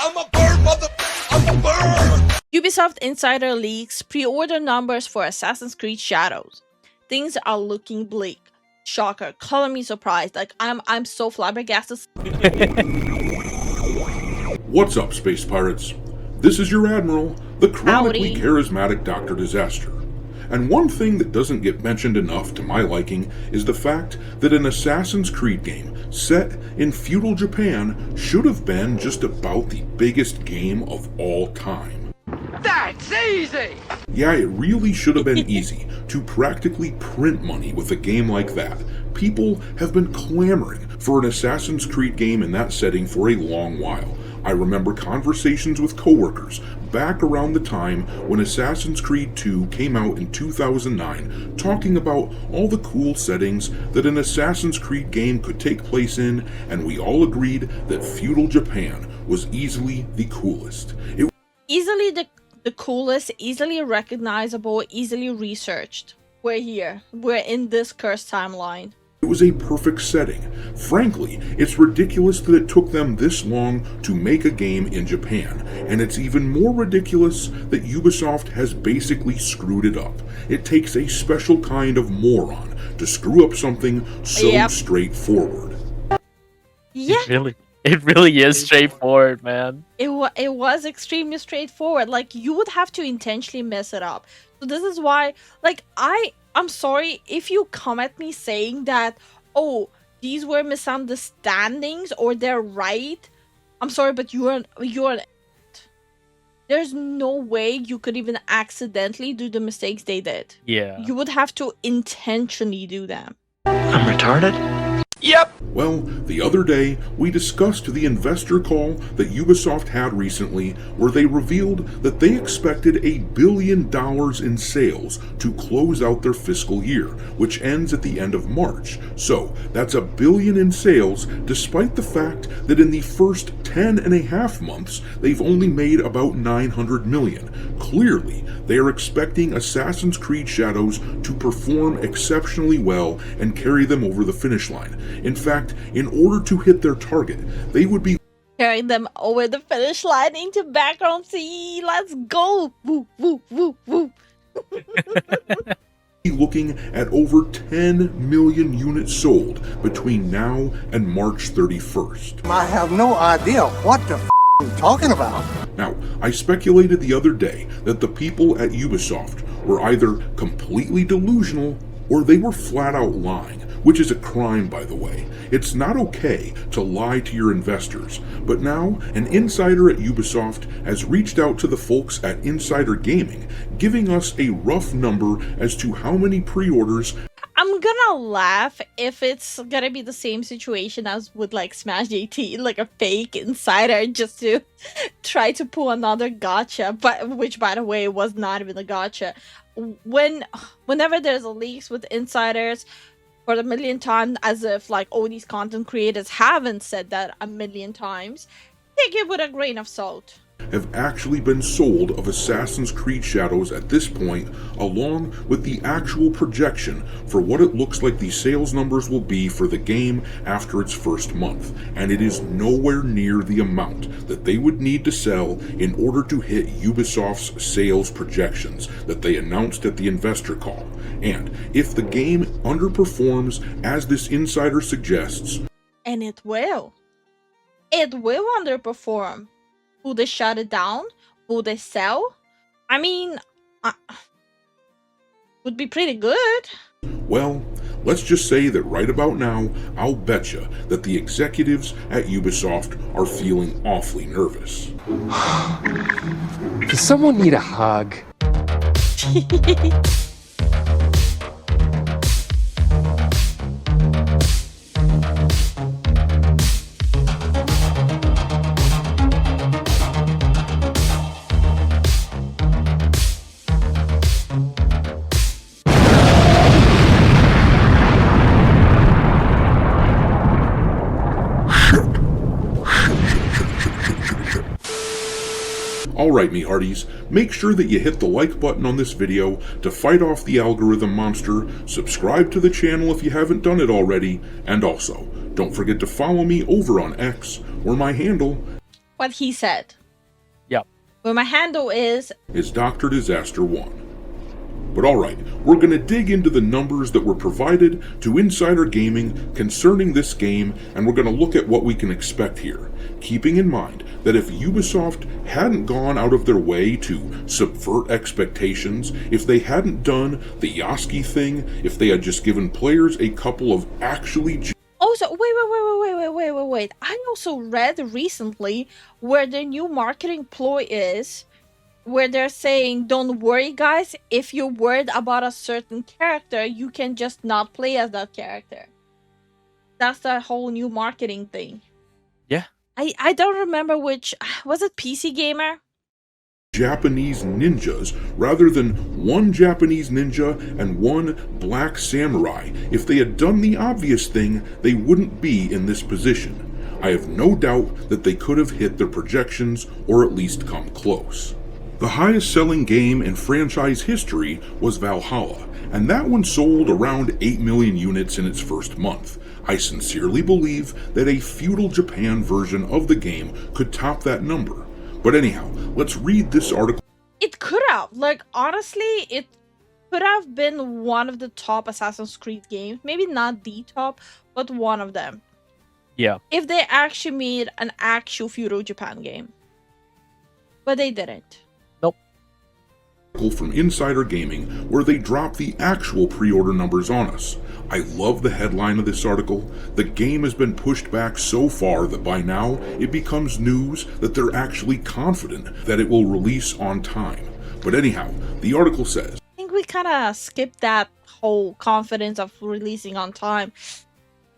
I'm a bird, mother. I'm a bird. Ubisoft Insider leaks pre-order numbers for Assassin's Creed Shadows. Things are looking bleak. Shocker. Color me surprised. Like I'm so flabbergasted. What's up, space pirates? This is your admiral, the chronically Howdy. charismatic Dr. Disaster. And one thing that doesn't get mentioned enough to my liking is the fact that an Assassin's Creed game set in feudal Japan should have been just about the biggest game of all time. That's easy. Yeah, it really should have been easy to practically print money with a game like that. People have been clamoring for an Assassin's Creed game in that setting for a long while. I remember conversations with coworkers back around the time when Assassin's Creed 2 came out in 2009, talking about all the cool settings that an Assassin's Creed game could take place in, and we all agreed that feudal Japan was easily the coolest. Easily the coolest, easily recognizable, easily researched. We're here. We're in this cursed timeline. It was a perfect setting. Frankly, it's ridiculous that it took them this long to make a game in Japan, and it's even more ridiculous that Ubisoft has basically screwed it up. It takes a special kind of moron to screw up something so straightforward. Yeah. It really is straightforward, man. It was extremely straightforward. Like, you would have to intentionally mess it up. So this is why, like, I'm sorry if you come at me saying that, oh, these were misunderstandings or they're right. I'm sorry, but you're there's no way you could even accidentally do the mistakes they did. Yeah. You would have to intentionally do them. I'm retarded? Yep. Well, the other day, we discussed the investor call that Ubisoft had recently, where they revealed that they expected $1 billion in sales to close out their fiscal year, which ends at the end of March. So, that's $1 billion in sales, despite the fact that in the first 10 and a half months, they've only made about $900 million. Clearly, they are expecting Assassin's Creed Shadows to perform exceptionally well and carry them over the finish line. In fact, in order to hit their target, they would be Carrying them over the finish line into background CE. Let's go! Woo, woo, woo, woo. looking at over 10 million units sold between now and March 31st. I have no idea what the you're talking about. Now, I speculated the other day that the people at Ubisoft were either completely delusional or they were flat out lying, which is a crime, by the way. It's not okay to lie to your investors, but now an insider at Ubisoft has reached out to the folks at Insider Gaming, giving us a rough number as to how many pre-orders. I'm gonna laugh if it's gonna be the same situation as with like Smash JT, like a fake insider just to try to pull another gotcha, but which by the way was not even a gotcha. Whenever there's a leaks with insiders for the millionth time, as if like all these content creators haven't said that a million times, take it with a grain of salt. Have actually been sold of Assassin's Creed Shadows at this point, along with the actual projection for what it looks like the sales numbers will be for the game after its first month, and it is nowhere near the amount that they would need to sell in order to hit Ubisoft's sales projections that they announced at the investor call. And if the game underperforms as this insider suggests, And it will underperform. Will they shut it down? Will they sell? I mean, would be pretty good. well, let's just say that right about now, I'll betcha that the executives at Ubisoft are feeling awfully nervous. Does someone need a hug? Alright, me hearties, make sure that you hit the like button on this video to fight off the algorithm monster, subscribe to the channel if you haven't done it already, and also, don't forget to follow me over on X, where my handle what he said. Yep. Where my handle is Dr. Disaster 1. But alright, we're going to dig into the numbers that were provided to Insider Gaming concerning this game, and we're going to look at what we can expect here, keeping in mind that if Ubisoft hadn't gone out of their way to subvert expectations, if they hadn't done the Yaski thing, if they had just given players a couple of actually also wait. I also read recently where the new marketing ploy is where they're saying, don't worry guys, if you're worried about a certain character, you can just not play as that character. That's the whole new marketing thing. Yeah. I don't remember which, was it PC Gamer? Japanese ninjas rather than one Japanese ninja and one black samurai. If they had done the obvious thing, they wouldn't be in this position. I have no doubt that they could have hit their projections or at least come close. The highest selling game in franchise history was Valhalla, and that one sold around 8 million units in its first month. I sincerely believe that a feudal Japan version of the game could top that number. But anyhow, let's read this article. It could have, like, honestly, it could have been one of the top Assassin's Creed games. Maybe not the top, but one of them. Yeah. If they actually made an actual feudal Japan game. But they didn't. From Insider Gaming, where they drop the actual pre-order numbers on us. I love the headline of this article. The game has been pushed back so far that by now it becomes news that they're actually confident that it will release on time. But anyhow, the article says, I think we kind of skipped that whole confidence of releasing on time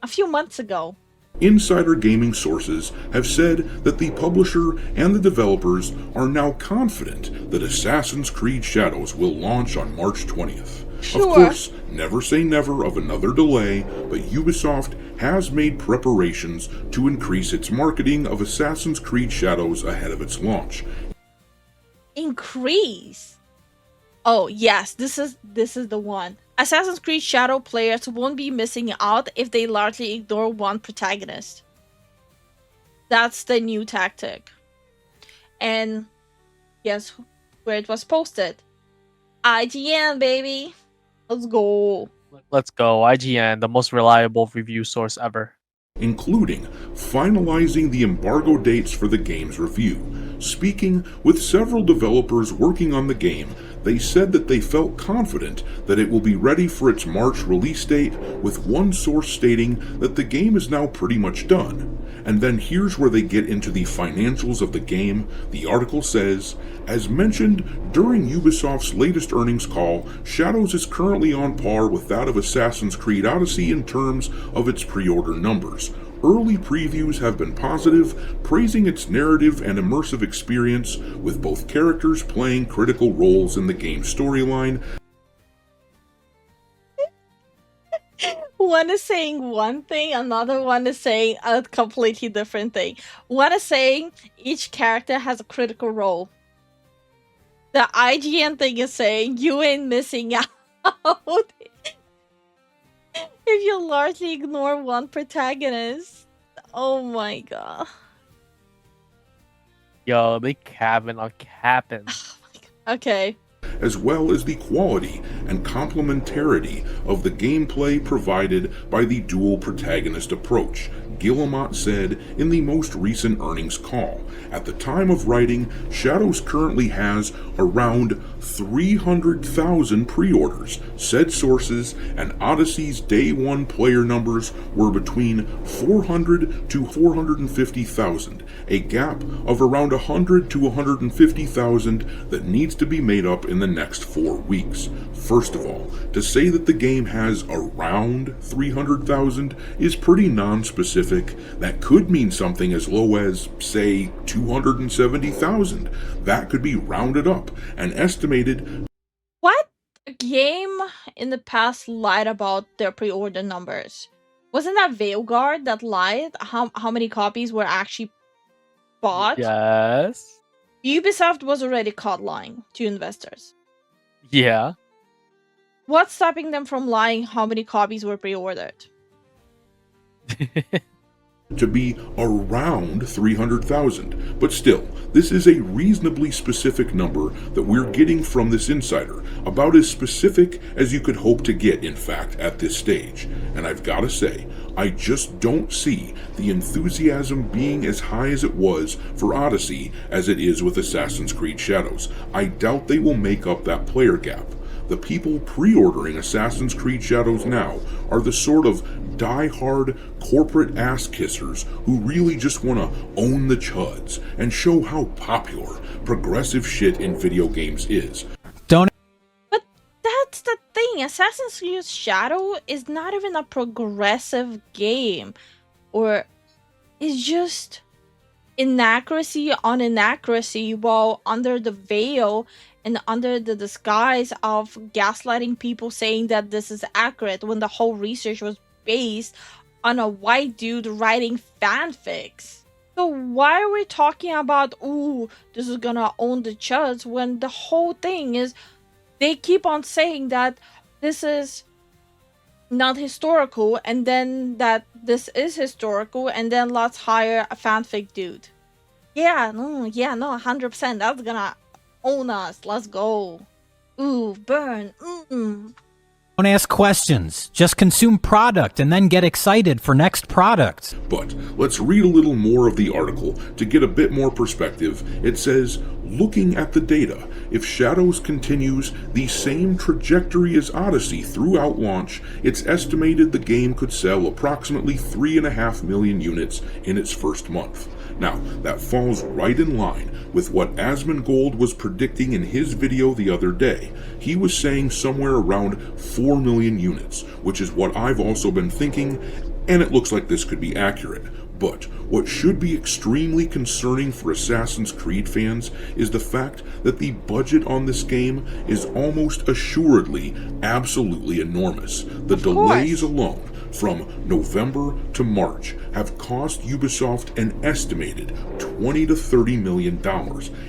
a few months ago. Insider Gaming sources have said that the publisher and the developers are now confident that Assassin's Creed Shadows will launch on March 20th. Sure. Of course, never say never of another delay, but Ubisoft has made preparations to increase its marketing of Assassin's Creed Shadows ahead of its launch. Increase? Oh, yes, this is the one. Assassin's Creed Shadow players won't be missing out if they largely ignore one protagonist. That's the new tactic. And guess where it was posted? IGN, baby. Let's go. Let's go. IGN, the most reliable review source ever. Including finalizing the embargo dates for the game's review. Speaking with several developers working on the game, they said that they felt confident that it will be ready for its March release date, with one source stating that the game is now pretty much done. And then here's where they get into the financials of the game. The article says, as mentioned during Ubisoft's latest earnings call, Shadows is currently on par with that of Assassin's Creed Odyssey in terms of its pre-order numbers. Early previews have been positive, praising its narrative and immersive experience, with both characters playing critical roles in the game's storyline. One is saying one thing, another one is saying a completely different thing. One is saying each character has a critical role. The IGN thing is saying you ain't missing out if you largely ignore one protagonist. Oh my god. Yo, they capping on capping. Okay. As well as the quality and complementarity of the gameplay provided by the dual protagonist approach, Guillemot said in the most recent earnings call. At the time of writing, Shadows currently has around 300,000 pre-orders. Said sources and Odyssey's day one player numbers were between 400 to 450,000, a gap of around 100 to 150,000 that needs to be made up in the next 4 weeks. First of all, to say that the game has around 300,000 is pretty non-specific. That could mean something as low as, say, 270,000. That could be rounded up and estimated. What game in the past lied about their pre-order numbers? Wasn't that Veilguard that lied? How many copies were actually bought? Yes. Ubisoft was already caught lying to investors. Yeah. What's stopping them from lying how many copies were pre-ordered? to be around 300,000. But still, this is a reasonably specific number that we're getting from this insider, about as specific as you could hope to get, in fact, at this stage. And I've got to say, I just don't see the enthusiasm being as high as it was for Odyssey as it is with Assassin's Creed Shadows. I doubt they will make up that player gap. The people pre-ordering Assassin's Creed Shadows now are the sort of die-hard corporate ass-kissers who really just want to own the chuds and show how popular progressive shit in video games is. But that's the thing, Assassin's Creed Shadow is not even a progressive game, or it's just inaccuracy on inaccuracy, while under the veil and under the disguise of gaslighting people saying that this is accurate, when the whole research was based on a white dude writing fanfics. So why are we talking about, ooh, this is gonna own the chuds, when the whole thing is they keep on saying that this is not historical, and then that this is historical, and then let's hire a fanfic dude. Yeah, no, 100%. That's gonna own us. Let's go. Ooh, burn. Don't ask questions. Just consume product and then get excited for next product. But let's read a little more of the article to get a bit more perspective. It says, looking at the data, if Shadows continues the same trajectory as Odyssey throughout launch, it's estimated the game could sell approximately 3.5 million units in its first month. Now, that falls right in line with what Asmongold was predicting in his video the other day. He was saying somewhere around 4 million units, which is what I've also been thinking, and it looks like this could be accurate. But what should be extremely concerning for Assassin's Creed fans is the fact that the budget on this game is almost assuredly absolutely enormous. The delays alone from November to March have cost Ubisoft an estimated $20 to $30 million.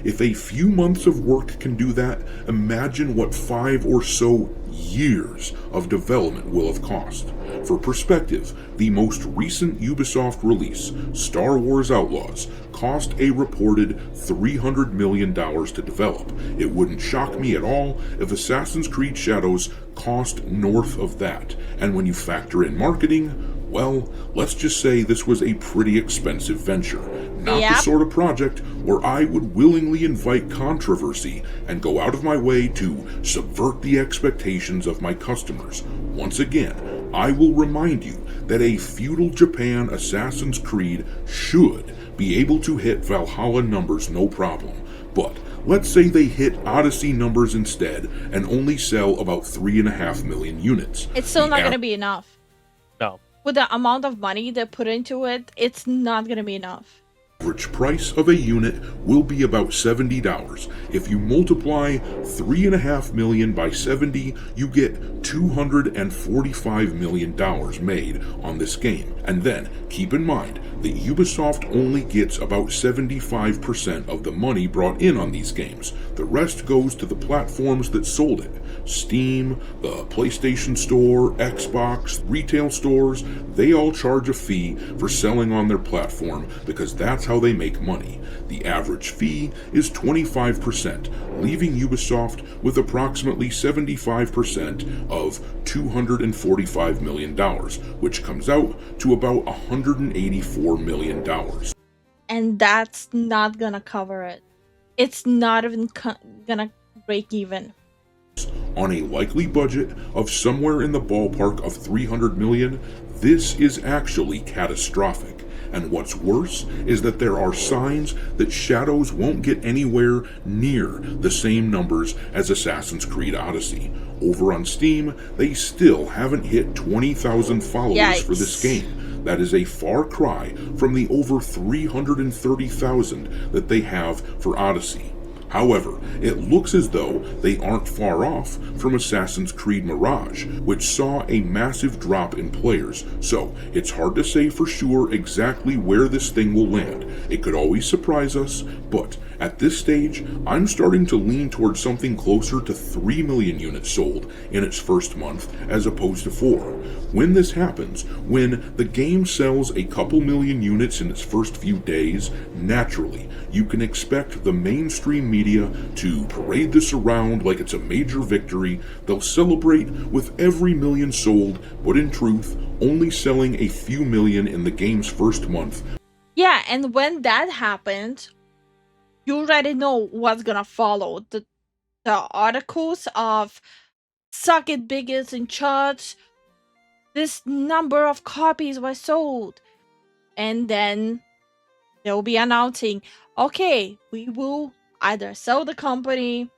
If a few months of work can do that, imagine what 5 or so years of development will have cost. For perspective, the most recent Ubisoft release, Star Wars Outlaws, cost a reported $300 million to develop. It wouldn't shock me at all if Assassin's Creed Shadows cost north of that. And when you factor in marketing, well, let's just say this was a pretty expensive venture. Not the sort of project where I would willingly invite controversy and go out of my way to subvert the expectations of my customers. Once again, I will remind you that a feudal Japan Assassin's Creed should be able to hit Valhalla numbers no problem. But let's say they hit Odyssey numbers instead and only sell about 3.5 million units. It's still not going to be enough. No. With the amount of money they put into it, it's not going to be enough. Average price of a unit will be about $70. If you multiply 3.5 million by 70, you get $245 million made on this game. And then keep in mind that Ubisoft only gets about 75% of the money brought in on these games. The rest goes to the platforms that sold it. Steam, the PlayStation Store, Xbox, retail stores, they all charge a fee for selling on their platform because that's how they make money. The average fee is 25%, leaving Ubisoft with approximately 75% of $245 million, which comes out to about $184 million. And that's not gonna cover it. It's not even gonna break even. On a likely budget of somewhere in the ballpark of 300 million, this is actually catastrophic. And what's worse is that there are signs that Shadows won't get anywhere near the same numbers as Assassin's Creed Odyssey. Over on Steam, they still haven't hit 20,000 followers for this game. That is a far cry from the over 330,000 that they have for Odyssey. However, it looks as though they aren't far off from Assassin's Creed Mirage, which saw a massive drop in players, so it's hard to say for sure exactly where this thing will land. It could always surprise us, but at this stage, I'm starting to lean towards something closer to 3 million units sold in its first month as opposed to 4. When this happens, when the game sells a couple million units in its first few days, naturally, you can expect the mainstream media to parade this around like it's a major victory. They'll celebrate with every million sold, but in truth, only selling a few million in the game's first month. Yeah, and when that happened, you already know what's gonna follow. The articles of suck it biggest in charts, this number of copies were sold, and then they'll be announcing, okay, we will either sell the company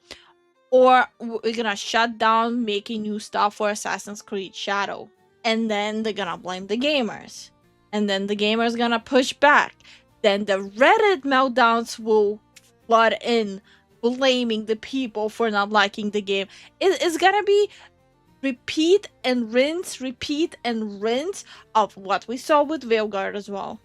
or we're gonna shut down making new stuff for Assassin's Creed Shadow. And then they're gonna blame the gamers, and then the gamers gonna push back. Then the Reddit meltdowns will flood in, blaming the people for not liking the game. It's gonna be repeat and rinse of what we saw with Veilguard as well.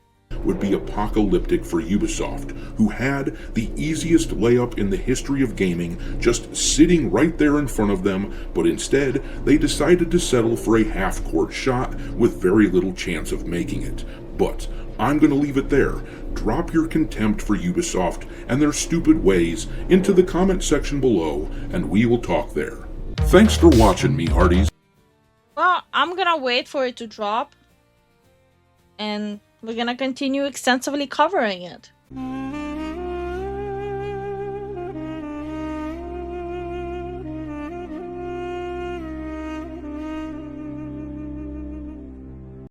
Would be apocalyptic for Ubisoft, who had the easiest layup in the history of gaming just sitting right there in front of them, but instead they decided to settle for a half-court shot with very little chance of making it. But I'm going to leave it there. Drop your contempt for Ubisoft and their stupid ways into the comment section below, and we will talk there. Thanks for watching me, Hearties. Well, I'm gonna wait for it to drop, and we're gonna continue extensively covering it.